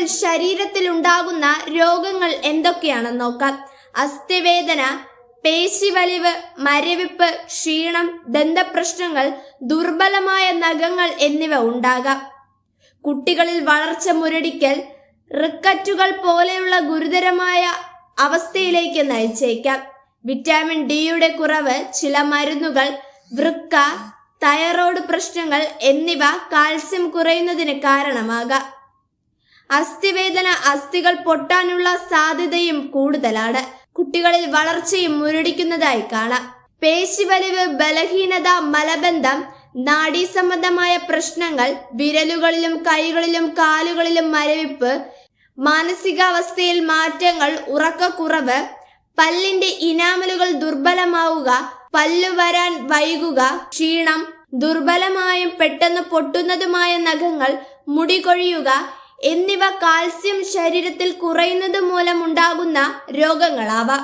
മൂലം ശരീരത്തിൽ ഉണ്ടാകുന്ന രോഗങ്ങൾ എന്തൊക്കെയാണെന്ന് നോക്കാം. അസ്ഥിവേദന, പേശിവലിവ്, മരവിപ്പ്, ക്ഷീണം, ദന്തപ്രശ്നങ്ങൾ, ദുർബലമായ നഖങ്ങൾ എന്നിവ ഉണ്ടാകാം. കുട്ടികളിൽ വളർച്ച മുരടിക്കൽ, റിക്കറ്റുകൾ പോലെയുള്ള ഗുരുതരമായ അവസ്ഥയിലേക്ക് നയിച്ചേക്കാം. വിറ്റാമിൻ ഡിയുടെ കുറവ്, ചില മരുന്നുകൾ, വൃക്ക, തൈറോയ്ഡ് പ്രശ്നങ്ങൾ എന്നിവ കാൽസ്യം കുറയുന്നതിന് കാരണമാകാം. അസ്ഥിവേദന, അസ്ഥികൾ പൊട്ടാനുള്ള സാധ്യതയും കൂടുതലാണ്. കുട്ടികളിൽ വളർച്ചയും മുരടിക്കുന്നതായി കാണാം. പേശിവലിവ്, ബലഹീനത, മലബന്ധം, നാഡീസംബന്ധമായ പ്രശ്നങ്ങൾ, വിരലുകളിലും കൈകളിലും കാലുകളിലും മരവിപ്പ്, മാനസികാവസ്ഥയിൽ മാറ്റങ്ങൾ, ഉറക്കക്കുറവ്, പല്ലിന്റെ ഇനാമലുകൾ ദുർബലമാവുക, പല്ലു വരാൻ വൈകുക, ക്ഷീണം, ദുർബലമായും പെട്ടെന്ന് പൊട്ടുന്നതുമായ നഖങ്ങൾ, മുടി കൊഴിയുക എന്നിവ കാൽസ്യം ശരീരത്തിൽ കുറയുന്നത് മൂലമുണ്ടാകുന്ന രോഗങ്ങളാവാം.